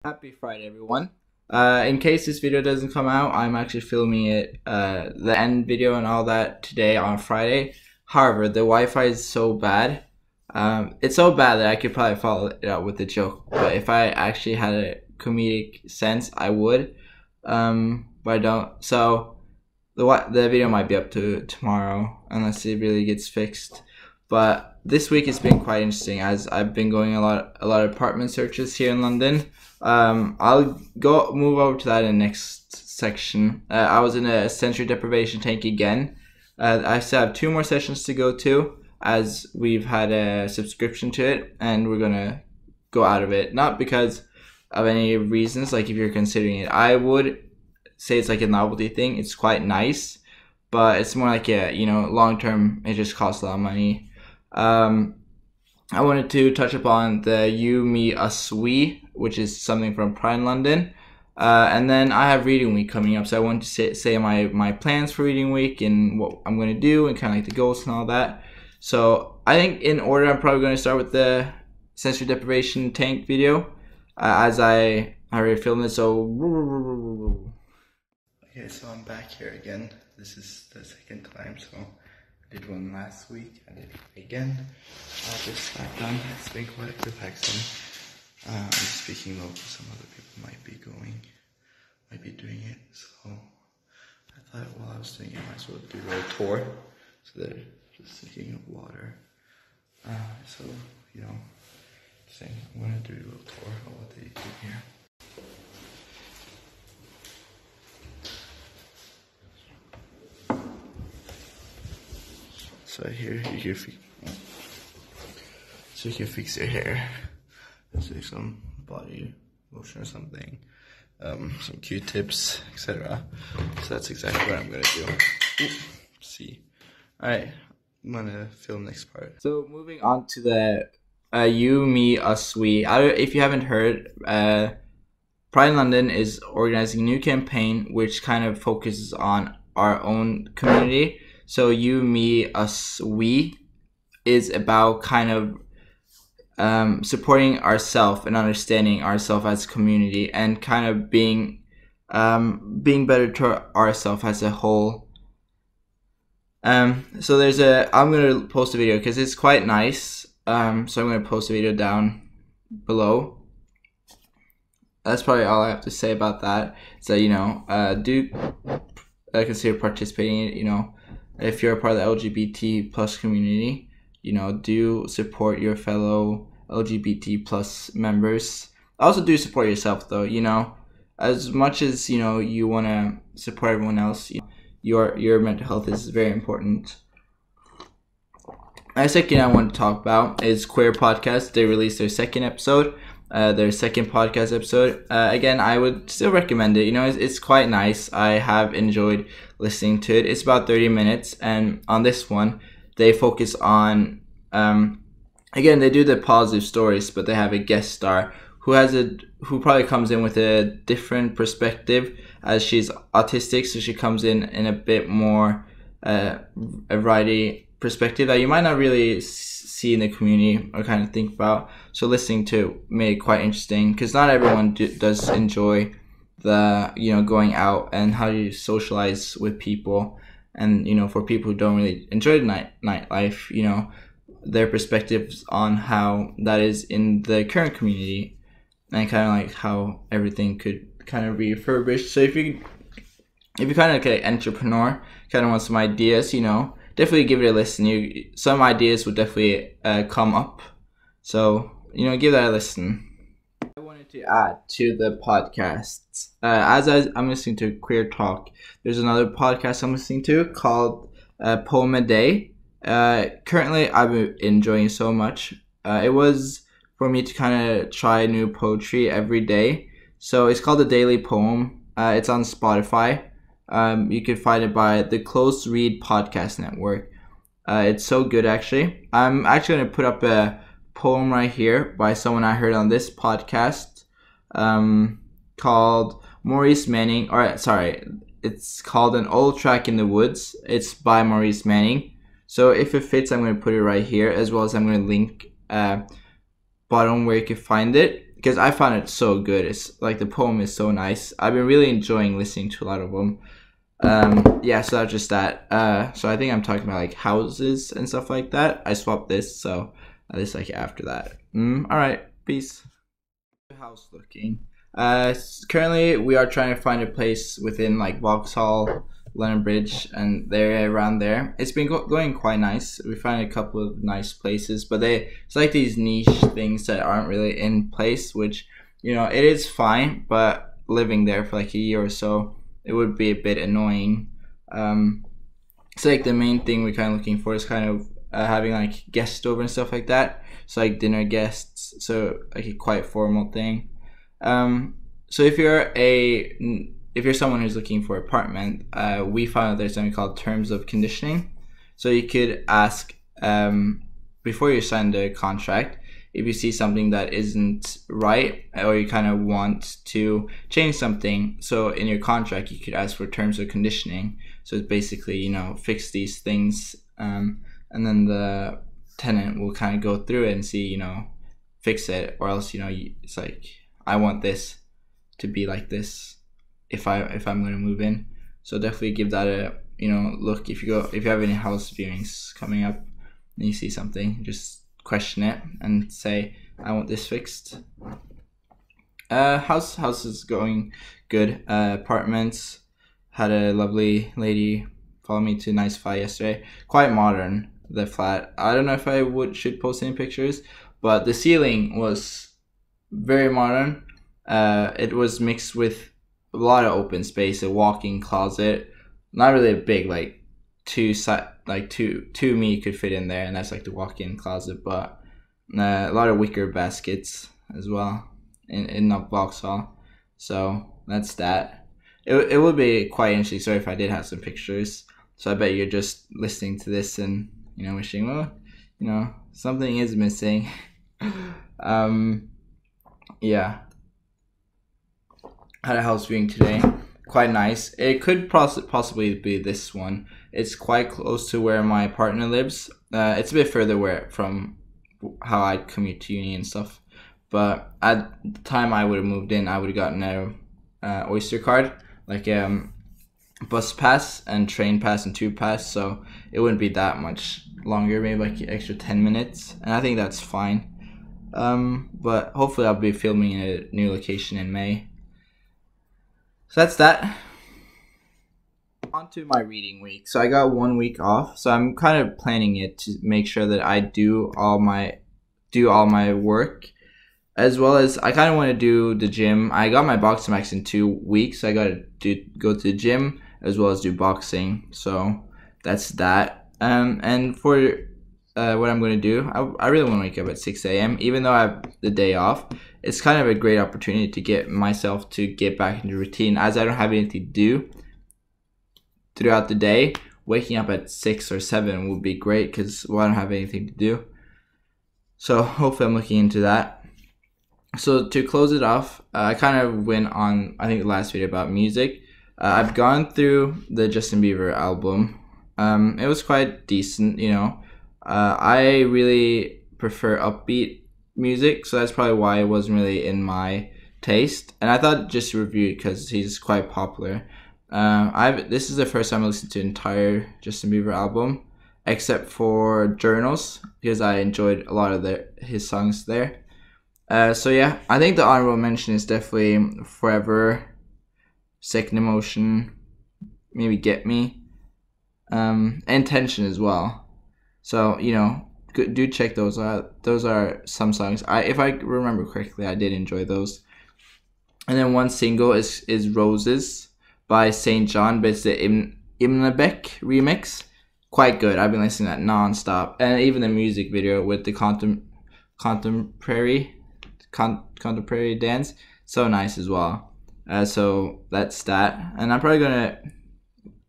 Happy Friday, everyone. In case this video doesn't come out, I'm actually filming it, the end video and all that today on Friday. However, the Wi-Fi is so bad. It's so bad that I could probably follow it up with a joke. But if I actually had a comedic sense, I would. But I don't. So the video might be up to tomorrow unless it really gets fixed. But this week it's been quite interesting as I've been going a lot of apartment searches here in London. I'll move over to that in the next section. I was in a sensory deprivation tank again. I still have 2 more sessions to go to as we've had a subscription to it and we're gonna go out of it. Not because of any reasons, like if you're considering it. I would say it's like a novelty thing. It's quite nice, but it's more like a, long term, it just costs a lot of money. I wanted to touch upon the You, Me, Us, We, which is something from Pride in London. And then I have reading week coming up, so I wanted to say my plans for reading week and what I'm going to do and kind of like the goals and all that. So I think in order, I'm probably going to start with the sensory deprivation tank video, as I already filmed it. So okay, so I'm back here again. This is the second time, so I did one last week, I did it again. I just got done. It's been quite a relaxing. I'm speaking local, some other people might be doing it, so I thought while I was doing it, I might as well do a little tour. So they're just thinking of water. So, saying I'm gonna do a little tour of what they do here. So here you can fix your hair. Let's do some body lotion or something, some Q-tips, etc. So that's exactly what I'm gonna do. See, all right, I'm gonna film next part. So moving on to the You, Me, Us, We. If you haven't heard, Pride in London is organizing a new campaign which kind of focuses on our own community. So You, Me, Us, We is about kind of supporting ourselves and understanding ourselves as a community and kind of being better to ourselves as a whole. So I'm gonna post a video because it's quite nice. So I'm gonna post a video down below. That's probably all I have to say about that. So do consider participating in it. If you're a part of the LGBT plus community, do support your fellow LGBT plus members. Also do support yourself though, as much as, you want to support everyone else, your mental health is very important. The second I want to talk about is Queer Podcast. They released their second episode, their second podcast episode. Again, I would still recommend it. It's quite nice. I have enjoyed listening to it. It's about 30 minutes, and on this one, they focus on, again, they do the positive stories, but they have a guest star who probably comes in with a different perspective, as she's autistic, so she comes in a bit more a variety perspective that you might not really see in the community or kind of think about. So listening to made it quite interesting because not everyone does enjoy the going out and how you socialize with people, and for people who don't really enjoy the nightlife, their perspectives on how that is in the current community and kind of like how everything could kind of be refurbished. So if you kind of like an entrepreneur, kind of want some ideas, definitely give it a listen. Some ideas would definitely come up. So, give that a listen. I wanted to add to the podcasts. As I'm listening to Queer Talk, there's another podcast I'm listening to called Poem a Day. Currently, I'm enjoying it so much. It was for me to kind of try new poetry every day. So it's called The Daily Poem. It's on Spotify. You can find it by the Close Read Podcast Network. It's so good, actually. I'm actually going to put up a poem right here by someone I heard on this podcast, called Maurice Manning. It's called An Old Track in the Woods. It's by Maurice Manning. So if it fits, I'm going to put it right here, as well as I'm going to link bottom where you can find it. because I found it so good. It's like the poem is so nice. I've been really enjoying listening to a lot of them. Yeah, so that's just that. So I think I'm talking about like houses and stuff like that. I swapped this, so this like after that. All right, peace. House looking. Currently we are trying to find a place within like Vauxhall, London Bridge, and the area around there. It's been going quite nice. We found a couple of nice places, but it's like these niche things that aren't really in place, which, you know, it is fine, but living there for like a year or so, it would be a bit annoying. So like the main thing we're kind of looking for is kind of having like guests over and stuff like that. So like dinner guests, so like a quite formal thing. So if you're someone who's looking for an apartment, we found that there's something called terms of conditioning. So you could ask before you sign the contract, if you see something that isn't right, or you kind of want to change something. So in your contract, you could ask for terms of conditioning. So it's basically, you know, fix these things, and then the tenant will kind of go through it and see, you know, fix it, or else, you know, it's like, I want this to be like this if I'm going to move in. So definitely give that a, you know, look. If you have any house viewings coming up and you see something, just question it and say, I want this fixed. House is going good. Apartments, had a lovely lady follow me to Nice Fly yesterday. Quite modern, the flat. I don't know if I should post any pictures, but the ceiling was very modern. It was mixed with a lot of open space, a walk-in closet, not really big, like two me could fit in there, and that's like the walk-in closet, but a lot of wicker baskets as well in the Vauxhall. So that's that. It would be quite interesting. Sorry if I did have some pictures. So I bet you're just listening to this and, you know, wishing, well, you know, something is missing. Yeah. Had a house viewing today. Quite nice. It could possibly be this one. It's quite close to where my partner lives. It's a bit further from how I commute to uni and stuff. But at the time I would have moved in, I would have gotten a Oyster card, like bus pass and train pass and tube pass. So it wouldn't be that much longer, maybe like an extra 10 minutes. And I think that's fine. But hopefully I'll be filming in a new location in May. So that's that. On to my reading week. So I got 1 week off. So I'm kind of planning it to make sure that I do all my work, as well as I kind of want to do the gym. I got my boxing max in 2 weeks. So I got to go to the gym as well as do boxing. So that's that. And for what I'm going to do, I really want to wake up at 6 a.m. Even though I have the day off. It's kind of a great opportunity to get myself to get back into routine, as I don't have anything to do throughout the day. Waking up at 6 or 7 would be great, because I don't have anything to do. So hopefully I'm looking into that. So to close it off, I kind of went on, I think, the last video about music. I've gone through the Justin Bieber album. It was quite decent, you know. I really prefer upbeat music, so that's probably why it wasn't really in my taste. And I thought just to review it because he's quite popular. This is the first time I listened to an entire Justin Bieber album, except for Journals, because I enjoyed a lot of his songs there. So yeah, I think the honorable mention is definitely Forever, Second Emotion, maybe Get Me, and Tension as well. So, you know, do check those out. Those are some songs. If I remember correctly, I did enjoy those. And then one single is Roses by St. John, but it's the Imanbek remix. Quite good. I've been listening to that non-stop. And even the music video with the contemporary dance, so nice as well. So that's that. And I'm probably gonna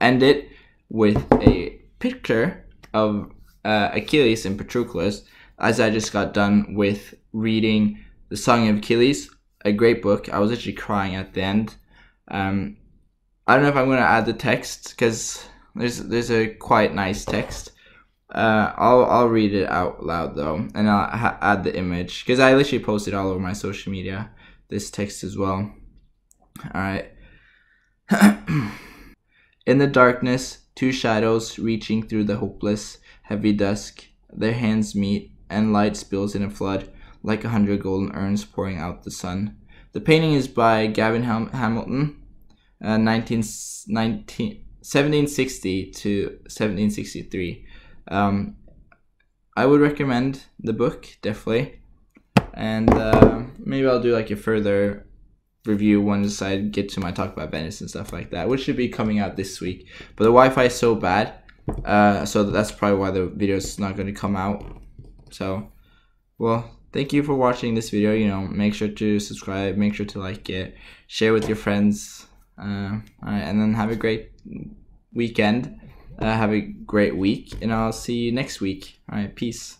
end it with a picture of Achilles and Patroclus, as I just got done with reading The Song of Achilles, a great book. I was actually crying at the end. I don't know if I'm going to add the text, because there's a quite nice text. I'll read it out loud though, and I'll add the image because I literally posted all over my social media this text as well. All right. In the darkness, two shadows reaching through the hopeless, heavy dusk, their hands meet, and light spills in a flood, like 100 golden urns pouring out the sun. The painting is by Gavin Hamilton, 1760 to 1763. I would recommend the book, definitely. And maybe I'll do like a further review once I get to my talk about Venice and stuff like that, which should be coming out this week. But the Wi-Fi is so bad, so that's probably why the video is not going to come out. So, well, thank you for watching this video. You know, make sure to subscribe, make sure to like it, share with your friends. All right, and then have a great weekend. Have a great week, and I'll see you next week. All right, peace.